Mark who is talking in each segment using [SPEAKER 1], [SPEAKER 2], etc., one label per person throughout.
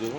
[SPEAKER 1] devant.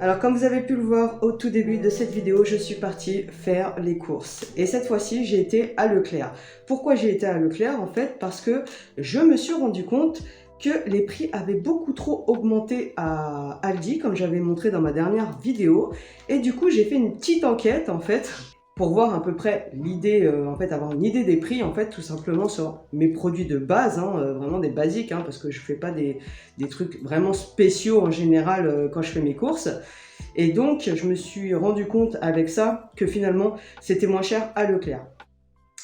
[SPEAKER 2] Alors comme vous avez pu le voir au tout début de cette vidéo, je suis partie faire les courses. Et cette fois-ci, j'ai été à Leclerc. Pourquoi j'ai été à Leclerc en fait? Parce que je me suis rendu compte que les prix avaient beaucoup trop augmenté à Aldi, comme j'avais montré dans ma dernière vidéo. Et du coup, j'ai fait une petite enquête en fait, pour voir à peu près l'idée, en fait, avoir une idée des prix, en fait, tout simplement sur mes produits de base, hein, vraiment des basiques, hein, parce que je fais pas des trucs vraiment spéciaux en général quand je fais mes courses. Et donc, je me suis rendu compte avec ça que finalement, c'était moins cher à Leclerc.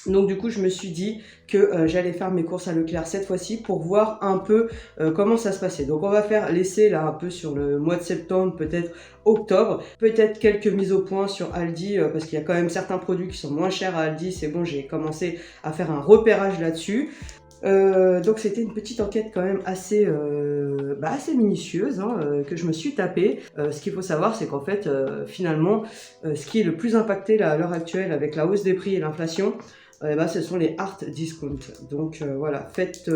[SPEAKER 2] Donc du coup, je me suis dit que j'allais faire mes courses à Leclerc cette fois-ci pour voir un peu comment ça se passait. Donc on va faire l'essai là un peu sur le mois de septembre, peut-être octobre, peut-être quelques mises au point sur Aldi parce qu'il y a quand même certains produits qui sont moins chers à Aldi. C'est bon, j'ai commencé à faire un repérage là-dessus. Donc c'était une petite enquête quand même assez minutieuse hein, que je me suis tapée. Ce qu'il faut savoir, c'est qu'en fait, finalement, ce qui est le plus impacté là, à l'heure actuelle avec la hausse des prix et l'inflation, ce sont les hard discount. Donc voilà, faites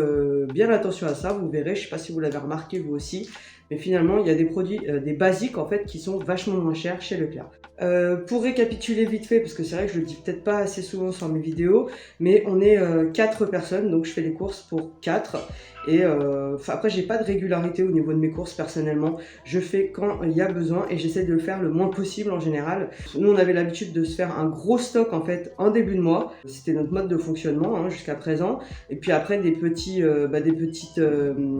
[SPEAKER 2] bien attention à ça, vous verrez, je ne sais pas si vous l'avez remarqué vous aussi, mais finalement il y a des produits, des basiques en fait qui sont vachement moins chers chez Leclerc. Pour récapituler vite fait, parce que c'est vrai que je le dis peut-être pas assez souvent sur mes vidéos, mais on est 4 personnes, donc je fais les courses pour 4. Et après, j'ai pas de régularité au niveau de mes courses personnellement. Je fais quand il y a besoin et j'essaie de le faire le moins possible en général. Nous, on avait l'habitude de se faire un gros stock en fait en début de mois. C'était notre mode de fonctionnement hein, jusqu'à présent. Et puis après, des petites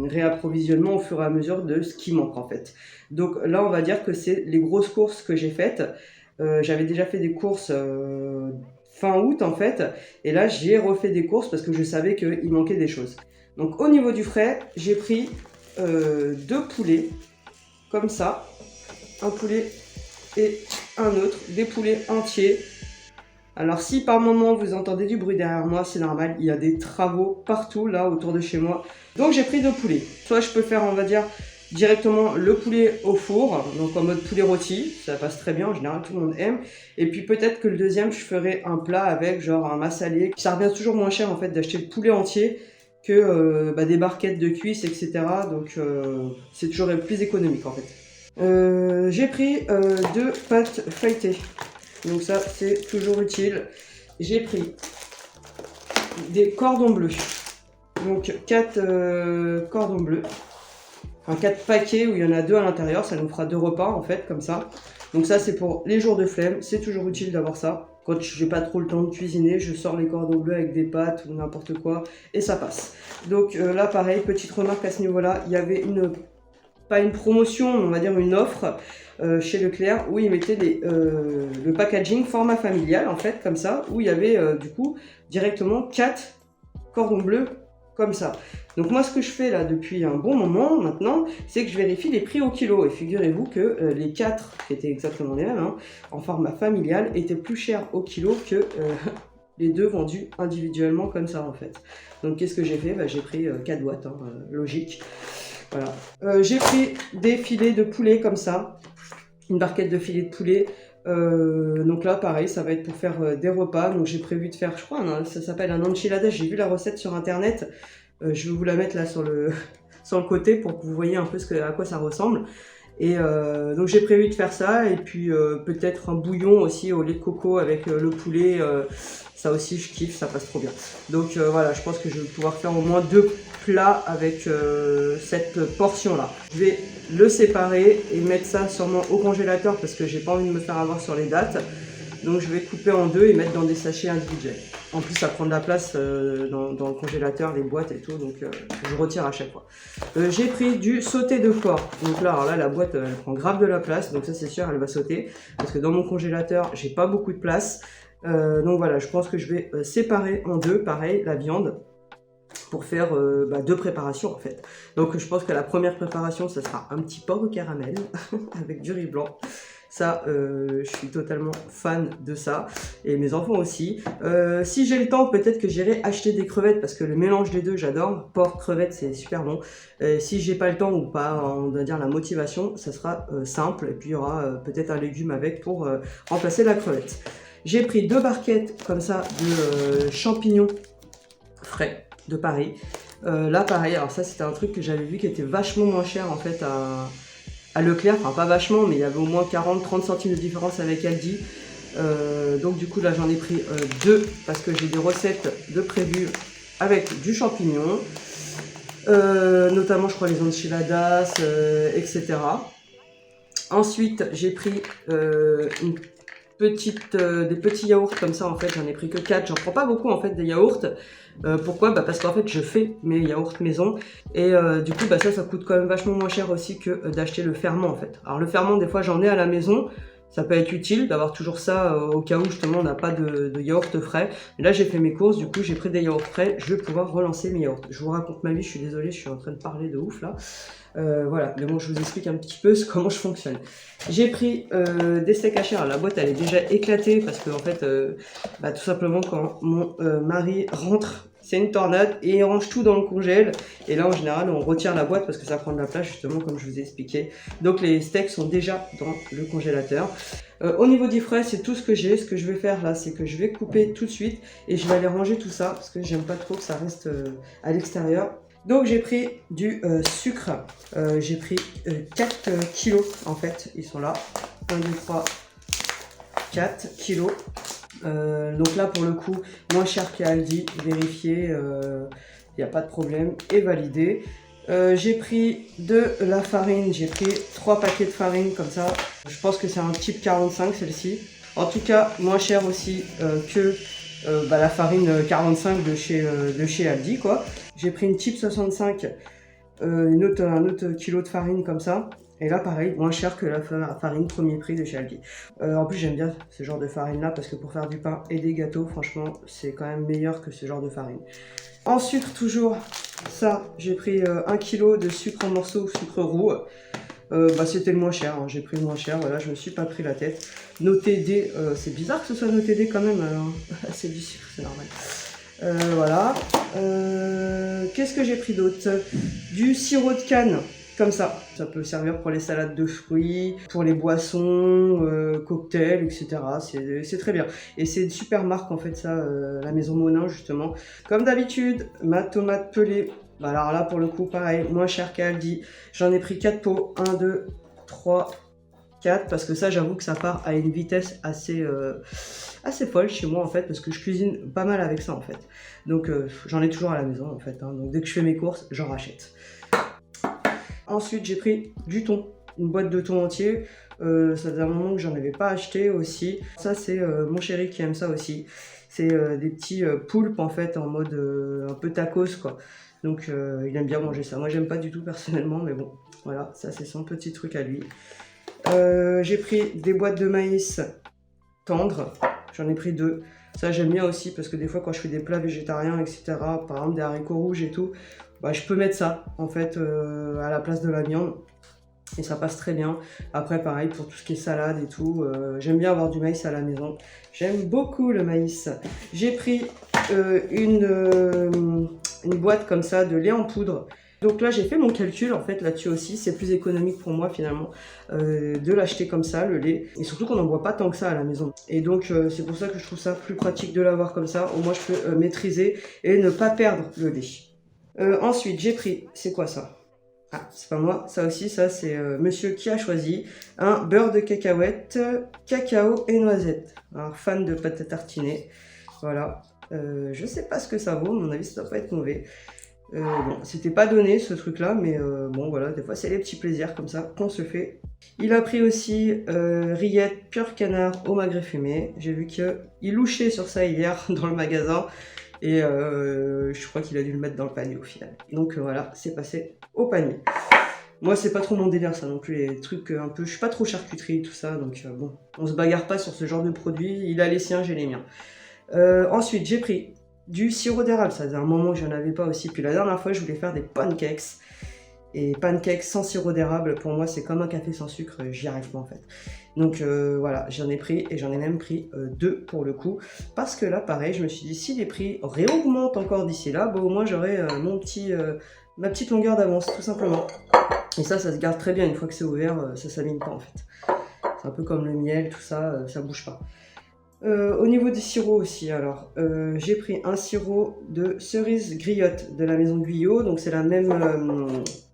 [SPEAKER 2] réapprovisionnements au fur et à mesure de ce qui manque en fait. Donc là, on va dire que c'est les grosses courses que j'ai faites. J'avais déjà fait des courses fin août en fait. Et là, j'ai refait des courses parce que je savais qu'il manquait des choses. Donc au niveau du frais, j'ai pris 2 poulets, comme ça, un poulet et un autre, des poulets entiers. Alors si par moment vous entendez du bruit derrière moi, c'est normal, il y a des travaux partout là autour de chez moi. Donc j'ai pris 2 poulets. Soit je peux faire, on va dire, directement le poulet au four, donc en mode poulet rôti, ça passe très bien, en général tout le monde aime. Et puis peut-être que le deuxième, je ferai un plat avec genre un massalé. Ça revient toujours moins cher en fait d'acheter le poulet entier que des barquettes de cuisses, etc. Donc c'est toujours plus économique en fait. J'ai pris 2 pâtes feuilletées. Donc ça c'est toujours utile. J'ai pris des cordons bleus. Donc 4 cordons bleus. Enfin 4 paquets où il y en a 2 à l'intérieur. Ça nous fera 2 repas en fait comme ça. Donc ça c'est pour les jours de flemme. C'est toujours utile d'avoir ça. Quand j'ai pas trop le temps de cuisiner, je sors les cordons bleus avec des pâtes ou n'importe quoi et ça passe. Donc là pareil, petite remarque à ce niveau-là, il y avait pas une promotion, on va dire une offre chez Leclerc où ils mettaient le packaging format familial en fait comme ça, où il y avait du coup directement 4 cordons bleus comme ça. Donc moi ce que je fais là depuis un bon moment maintenant, c'est que je vérifie les prix au kilo et figurez-vous que les 4 qui étaient exactement les mêmes hein, en format familial étaient plus chers au kilo que les 2 vendus individuellement comme ça en fait. Donc qu'est-ce que j'ai fait? J'ai pris 4 boîtes, hein, logique. Voilà. J'ai pris des filets de poulet comme ça, une barquette de filets de poulet. Donc là pareil, ça va être pour faire des repas. Donc j'ai prévu de faire, je crois, ça s'appelle un enchilada. J'ai vu la recette sur internet. Je vais vous la mettre là sur le côté pour que vous voyez un peu à quoi ça ressemble. Et donc j'ai prévu de faire ça et puis peut-être un bouillon aussi au lait de coco avec le poulet. Ça aussi je kiffe, ça passe trop bien. Donc voilà, je pense que je vais pouvoir faire au moins 2 plats avec cette portion là. Je vais le séparer et mettre ça sûrement au congélateur parce que j'ai pas envie de me faire avoir sur les dates. Donc je vais couper en 2 et mettre dans des sachets individuels. En plus ça prend de la place dans le congélateur, les boîtes et tout, donc je retire à chaque fois. J'ai pris du sauté de porc. Donc là, alors là la boîte elle prend grave de la place, donc ça c'est sûr elle va sauter. Parce que dans mon congélateur j'ai pas beaucoup de place. Donc voilà, je pense que je vais séparer en 2, pareil, la viande. Pour faire 2 préparations en fait. Donc je pense que la première préparation ça sera un petit porc au caramel avec du riz blanc. Ça, je suis totalement fan de ça. Et mes enfants aussi. Si j'ai le temps, peut-être que j'irai acheter des crevettes parce que le mélange des deux, j'adore. Porc, crevettes, c'est super bon. Si j'ai pas le temps ou pas, on va dire la motivation, ça sera simple. Et puis il y aura peut-être un légume avec pour remplacer la crevette. J'ai pris 2 barquettes comme ça de champignons frais de Paris. Là pareil, alors ça c'était un truc que j'avais vu qui était vachement moins cher en fait à Leclerc, enfin pas vachement, mais il y avait au moins 40-30 centimes de différence avec Aldi. Donc du coup là j'en ai pris 2 parce que j'ai des recettes de prévues avec du champignon, notamment je crois les enchiladas, etc. Ensuite j'ai pris une des petits yaourts comme ça en fait, j'en ai pris que 4, j'en prends pas beaucoup en fait des yaourts. Pourquoi? Parce qu'en fait je fais mes yaourts maison et du coup ça coûte quand même vachement moins cher aussi que d'acheter le ferment en fait. Alors le ferment des fois j'en ai à la maison, ça peut être utile d'avoir toujours ça au cas où justement on n'a pas de yaourt frais. Mais là j'ai fait mes courses, du coup j'ai pris des yaourts frais, je vais pouvoir relancer mes yaourts. Je vous raconte ma vie, je suis désolée, je suis en train de parler de ouf là. Voilà, mais bon je vous explique un petit peu comment je fonctionne. J'ai pris des steaks hachés, alors la boîte elle est déjà éclatée parce que en fait tout simplement quand mon mari rentre c'est une tornade et il range tout dans le congèle et là en général on retire la boîte parce que ça prend de la place justement comme je vous ai expliqué. Donc les steaks sont déjà dans le congélateur. Au niveau du frais c'est tout ce que j'ai. Ce que je vais faire là c'est que je vais couper tout de suite et je vais aller ranger tout ça parce que j'aime pas trop que ça reste à l'extérieur. Donc j'ai pris du sucre, j'ai pris 4 kilos en fait, ils sont là, 1, 2, 3, 4 kilos. Donc là pour le coup, moins cher qu'à Aldi, vérifié, il n'y a pas de problème, et validé. J'ai pris de la farine, j'ai pris 3 paquets de farine comme ça, je pense que c'est un type 45 celle-ci. En tout cas, moins cher aussi que la farine 45 de chez Aldi quoi. J'ai pris une type 65, un autre kilo de farine comme ça. Et là pareil, moins cher que la farine premier prix de chez Aldi. En plus j'aime bien ce genre de farine là parce que pour faire du pain et des gâteaux, franchement c'est quand même meilleur que ce genre de farine. En sucre toujours, ça j'ai pris 1 kg de sucre en morceaux, sucre roux. C'était le moins cher, hein. J'ai pris le moins cher, voilà, je me suis pas pris la tête. Noté D, c'est bizarre que ce soit noté D quand même, c'est du sucre, c'est normal. Voilà. Qu'est-ce que j'ai pris d'autre? Du sirop de canne, comme ça. Ça peut servir pour les salades de fruits, pour les boissons, cocktails, etc. C'est très bien. Et c'est une super marque en fait ça, la maison Monin justement. Comme d'habitude, ma tomate pelée. Alors là pour le coup pareil, moins cher qu'à Aldi. J'en ai pris 4 pots, 1, 2, 3, 4 parce que ça j'avoue que ça part à une vitesse assez folle chez moi en fait parce que je cuisine pas mal avec ça en fait. Donc j'en ai toujours à la maison en fait, hein. Donc dès que je fais mes courses, j'en rachète. Ensuite j'ai pris du thon, une boîte de thon entier. Ça faisait un moment que j'en avais pas acheté aussi. Ça c'est mon chéri qui aime ça aussi. C'est des petits poulpes en fait en mode un peu tacos quoi. Donc il aime bien manger ça. Moi j'aime pas du tout personnellement mais bon voilà, ça c'est son petit truc à lui. J'ai pris des boîtes de maïs tendres, j'en ai pris 2. Ça j'aime bien aussi parce que des fois quand je fais des plats végétariens etc, par exemple des haricots rouges et tout, je peux mettre ça en fait à la place de la viande et ça passe très bien. Après pareil pour tout ce qui est salade et tout, j'aime bien avoir du maïs à la maison, j'aime beaucoup le maïs. J'ai pris une boîte comme ça de lait en poudre. Donc là j'ai fait mon calcul en fait là-dessus aussi, c'est plus économique pour moi finalement de l'acheter comme ça le lait et surtout qu'on n'en boit pas tant que ça à la maison et donc c'est pour ça que je trouve ça plus pratique de l'avoir comme ça, au moins je peux maîtriser et ne pas perdre le lait. Ensuite j'ai pris, c'est quoi ça? Ah c'est pas moi, ça aussi ça c'est monsieur qui a choisi, un beurre de cacahuète, cacao et noisette. Alors fan de pâte à tartiner, voilà, je sais pas ce que ça vaut, à mon avis ça doit pas être mauvais. Bon, c'était pas donné ce truc là, mais bon voilà, des fois c'est les petits plaisirs comme ça qu'on se fait. Il a pris aussi rillettes pur canard au magret fumé. J'ai vu qu'il louchait sur ça hier dans le magasin et je crois qu'il a dû le mettre dans le panier au final. Donc voilà, c'est passé au panier. Moi c'est pas trop mon délire ça non plus, les trucs un peu, je suis pas trop charcuterie tout ça, donc bon, on se bagarre pas sur ce genre de produits, il a les siens, j'ai les miens. Ensuite j'ai pris du sirop d'érable, ça faisait un moment que j'en avais pas aussi, puis la dernière fois je voulais faire des pancakes Et pancakes sans sirop d'érable, pour moi, c'est comme un café sans sucre, j'y arrive pas en fait. Donc voilà, j'en ai pris et j'en ai même pris 2 pour le coup. Parce que là, pareil, je me suis dit, si les prix réaugmentent encore d'ici là, bon, au moins j'aurai ma petite longueur d'avance, tout simplement. Et ça se garde très bien, une fois que c'est ouvert, ça s'abîme pas en fait. C'est un peu comme le miel, tout ça, ça bouge pas. Au niveau des sirops aussi, alors, j'ai pris un sirop de cerise griotte de la maison Guyot, donc c'est la même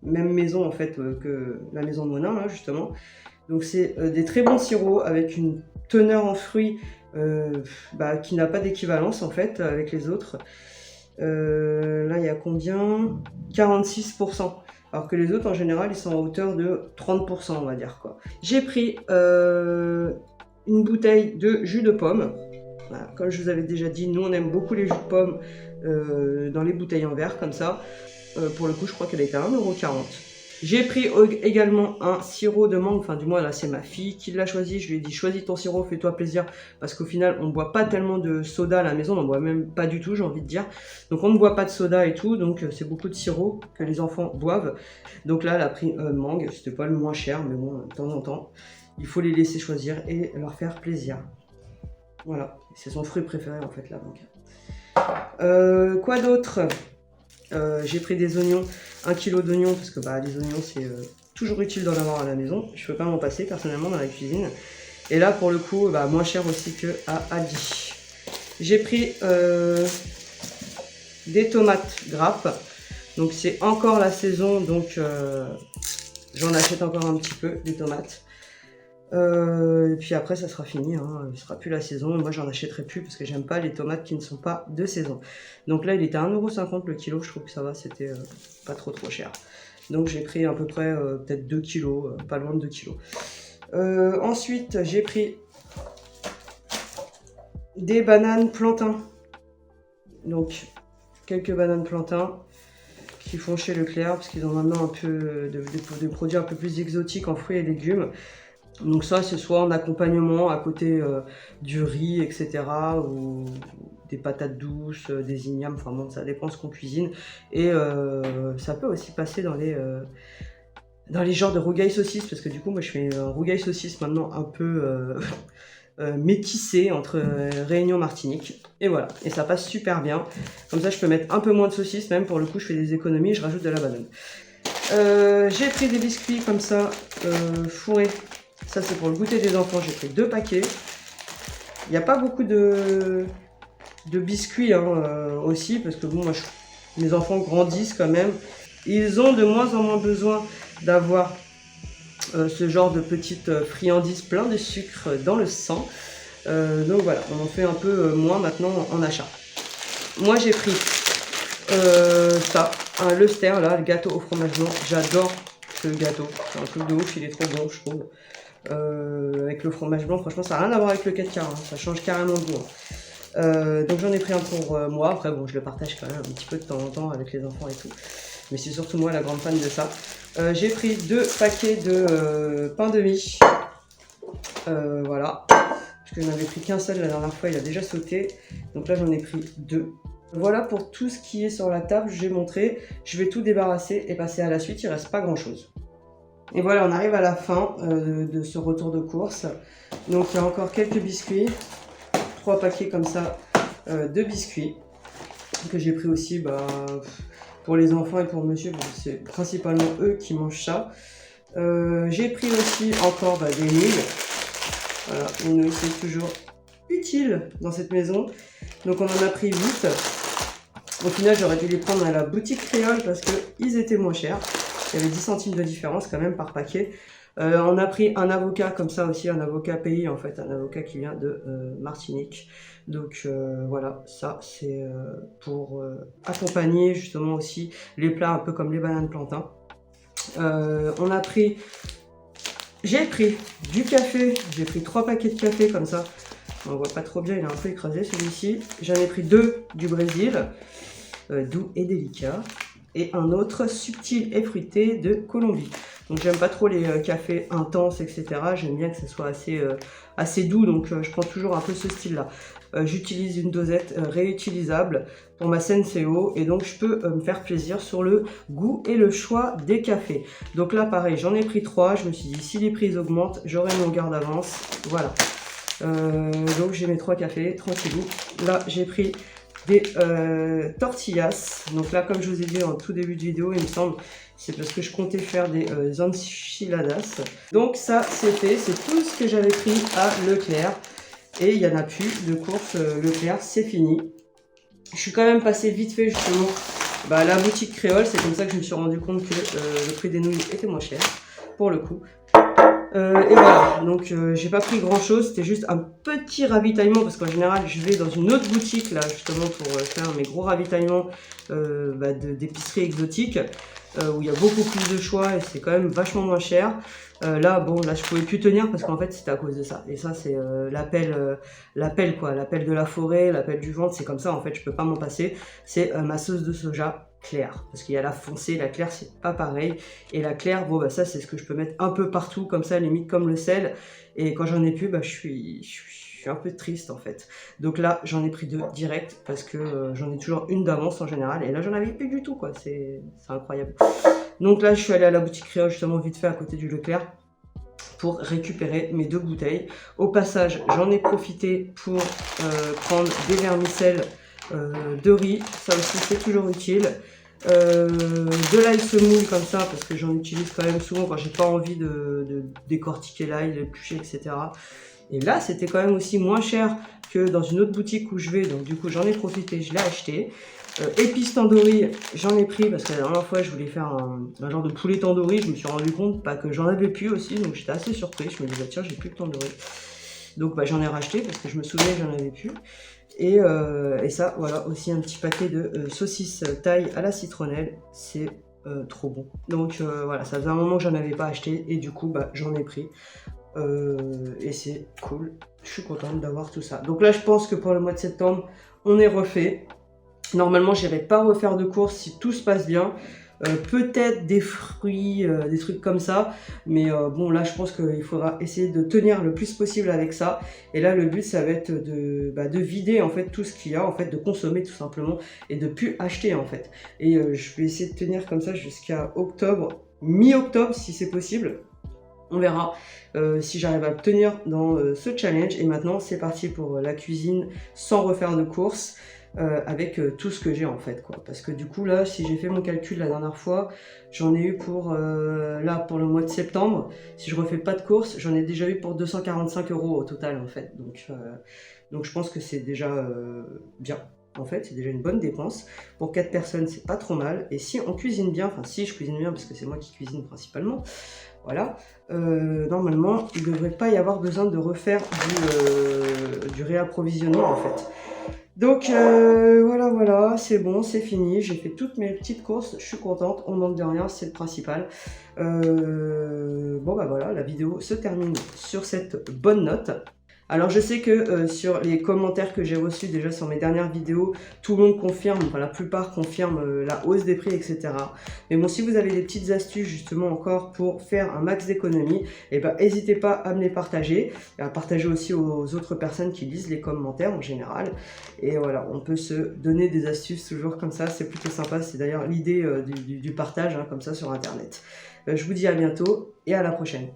[SPEAKER 2] maison en fait que la maison de Monin, là, justement. Donc c'est des très bons sirops avec une teneur en fruits qui n'a pas d'équivalence en fait avec les autres. Là il y a combien? 46%. Alors que les autres en général ils sont à hauteur de 30% on va dire quoi. J'ai pris une bouteille de jus de pomme. Voilà, comme je vous avais déjà dit, nous on aime beaucoup les jus de pomme dans les bouteilles en verre comme ça. Pour le coup je crois qu'elle était à 1,40 €. J'ai pris également un sirop de mangue, enfin du moins là c'est ma fille qui l'a choisi, je lui ai dit choisis ton sirop, fais-toi plaisir, parce qu'au final on ne boit pas tellement de soda à la maison, on n'en boit même pas du tout j'ai envie de dire, donc on ne boit pas de soda et tout, donc c'est beaucoup de sirop que les enfants boivent, donc là elle a pris mangue, c'était pas le moins cher, mais bon de temps en temps, il faut les laisser choisir et leur faire plaisir. Voilà, c'est son fruit préféré en fait la mangue. Quoi d'autre? J'ai pris des oignons, 1 kg d'oignons, parce que les oignons c'est toujours utile d'en avoir à la maison. Je peux pas m'en passer personnellement dans la cuisine. Et là pour le coup, moins cher aussi que à Aldi. J'ai pris des tomates grappes. Donc c'est encore la saison, donc j'en achète encore un petit peu des tomates. Et puis après ça sera fini, hein. Ce sera plus la saison, moi j'en achèterai plus parce que j'aime pas les tomates qui ne sont pas de saison. Donc là il était à 1,50 € le kilo, je trouve que ça va, c'était pas trop cher. Donc j'ai pris à peu près peut-être 2 kilos, pas loin de 2 kilos. Ensuite j'ai pris des bananes plantain. Donc quelques bananes plantain qui font chez Leclerc parce qu'ils ont maintenant un peu des produits un peu plus exotiques en fruits et légumes. Donc ça c'est soit en accompagnement à côté du riz etc. ou des patates douces, des ignames, enfin bon ça dépend ce qu'on cuisine. Et ça peut aussi passer dans les genres de rougail saucisse parce que du coup moi je fais un rougail saucisse maintenant un peu métissé entre Réunion Martinique. Et voilà, et ça passe super bien. Comme ça je peux mettre un peu moins de saucisse, même pour le coup je fais des économies, je rajoute de la banane. J'ai pris des biscuits comme ça fourrés. Ça c'est pour le goûter des enfants, j'ai pris 2 paquets. Il n'y a pas beaucoup de biscuits aussi, parce que bon, mes enfants grandissent quand même. Ils ont de moins en moins besoin d'avoir ce genre de petites friandises plein de sucre dans le sang. Donc voilà, on en fait un peu moins maintenant en achat. Moi j'ai pris ça, un Leuster là, le gâteau au fromage blanc. J'adore ce gâteau, c'est un truc de ouf, il est trop bon je trouve. Avec le fromage blanc, franchement ça n'a rien à voir avec le 4 quarts, hein. Ça change carrément de goût. Donc j'en ai pris un pour moi, après bon je le partage quand même un petit peu de temps en temps avec les enfants et tout. Mais c'est surtout moi la grande fan de ça. J'ai pris 2 paquets de pain de mie. Voilà. Parce que je n'avais pris qu'un seul la dernière fois, il a déjà sauté. Donc là j'en ai pris 2. Voilà pour tout ce qui est sur la table, j'ai montré. Je vais tout débarrasser et passer à la suite, il ne reste pas grand chose. Et voilà, on arrive à la fin de ce retour de course. Donc il y a encore quelques biscuits. 3 paquets comme ça de biscuits. Que j'ai pris aussi pour les enfants et pour monsieur. Bon, c'est principalement eux qui mangent ça. J'ai pris aussi encore des nouilles. Voilà, les nouilles c'est toujours utile dans cette maison. Donc on en a pris 8. Au final j'aurais dû les prendre à la boutique créole parce qu'ils étaient moins chers. Il y avait 10 centimes de différence quand même par paquet. On a pris un avocat comme ça aussi, un avocat pays en fait, un avocat qui vient de Martinique. Donc voilà, ça c'est pour accompagner justement aussi les plats un peu comme les bananes plantain. J'ai pris du café, j'ai pris 3 paquets de café comme ça. On voit pas trop bien, il est un peu écrasé celui-ci. J'en ai pris 2 du Brésil, doux et délicat. Et un autre subtil et fruité de Colombie. Donc j'aime pas trop les cafés intenses, etc. J'aime bien que ça soit assez doux, donc je prends toujours un peu ce style-là. J'utilise une dosette réutilisable pour ma Senseo et donc je peux me faire plaisir sur le goût et le choix des cafés. Donc là pareil, j'en ai pris 3, je me suis dit si les prix augmentent, j'aurai mon garde d'avance, voilà. Donc j'ai mes 3 cafés, tranquillou. Là j'ai pris des tortillas, donc là comme je vous ai dit en tout début de vidéo, il me semble, c'est parce que je comptais faire des enchiladas. Donc ça c'est fait, c'est tout ce que j'avais pris à Leclerc. Et il n'y en a plus de course Leclerc, c'est fini. Je suis quand même passé vite fait justement à la boutique créole, c'est comme ça que je me suis rendu compte que le prix des nouilles était moins cher, pour le coup. Et voilà, donc j'ai pas pris grand chose, c'était juste un petit ravitaillement parce qu'en général je vais dans une autre boutique là justement pour faire mes gros ravitaillements d'épicerie exotique où il y a beaucoup plus de choix et c'est quand même vachement moins cher. Là je pouvais plus tenir parce qu'en fait c'était à cause de ça. Et ça c'est l'appel quoi, l'appel de la forêt, l'appel du ventre, c'est comme ça en fait, je peux pas m'en passer. C'est ma sauce de soja claire, parce qu'il y a la foncée, la claire c'est pas pareil, et la claire, ça c'est ce que je peux mettre un peu partout, comme ça, limite comme le sel, et quand j'en ai plus, je suis un peu triste en fait. Donc là, j'en ai pris 2 direct, parce que j'en ai toujours une d'avance en général, et là j'en avais plus du tout, quoi, c'est incroyable. Donc là, je suis allée à la boutique Créole, justement, vite fait, à côté du Leclerc, pour récupérer mes 2 bouteilles. Au passage, j'en ai profité pour prendre des vermicelles de riz, ça aussi c'est toujours utile. De l'ail semoule comme ça, parce que j'en utilise quand même souvent quand j'ai pas envie de décortiquer l'ail, l'éplucher, etc. Et là, c'était quand même aussi moins cher que dans une autre boutique où je vais, donc du coup j'en ai profité, je l'ai acheté. Épices tandoori, j'en ai pris parce que la dernière fois je voulais faire un genre de poulet tandoori, je me suis rendu compte que j'en avais plus aussi, donc j'étais assez surpris, je me disais tiens j'ai plus de tandoori. Donc j'en ai racheté parce que je me souvenais que j'en avais plus. Et ça, voilà, aussi un petit paquet de saucisses thaï à la citronnelle, c'est trop bon. Donc voilà, ça faisait un moment que j'en avais pas acheté et du coup j'en ai pris. Et c'est cool, je suis contente d'avoir tout ça. Donc là je pense que pour le mois de septembre, on est refait. Normalement j'irai pas refaire de courses si tout se passe bien. Peut-être des fruits, des trucs comme ça, mais bon là je pense qu'il faudra essayer de tenir le plus possible avec ça, et là le but ça va être de vider en fait tout ce qu'il y a, en fait de consommer tout simplement, et de plus acheter en fait, et je vais essayer de tenir comme ça jusqu'à octobre, mi-octobre si c'est possible. On verra si j'arrive à le tenir dans ce challenge, et maintenant c'est parti pour la cuisine sans refaire de courses. Avec tout ce que j'ai en fait quoi, parce que du coup là si j'ai fait mon calcul la dernière fois, j'en ai eu pour là pour le mois de septembre, si je refais pas de courses, j'en ai déjà eu pour 245 € au total en fait, donc je pense que c'est déjà bien. En fait, c'est déjà une bonne dépense. Pour 4 personnes, c'est pas trop mal. Et si on cuisine bien, enfin si je cuisine bien, parce que c'est moi qui cuisine principalement, voilà, normalement, il ne devrait pas y avoir besoin de refaire du réapprovisionnement en fait. Donc voilà, c'est bon, c'est fini, j'ai fait toutes mes petites courses, je suis contente, on manque de rien, c'est le principal. Voilà, la vidéo se termine sur cette bonne note. Alors je sais que sur les commentaires que j'ai reçus déjà sur mes dernières vidéos, tout le monde confirme, enfin la plupart confirment la hausse des prix, etc. Mais bon, si vous avez des petites astuces justement encore pour faire un max d'économie, n'hésitez pas à me les partager, et à partager aussi aux autres personnes qui lisent les commentaires en général. Et voilà, on peut se donner des astuces toujours comme ça, c'est plutôt sympa, c'est d'ailleurs l'idée du partage, comme ça sur internet. Je vous dis à bientôt et à la prochaine.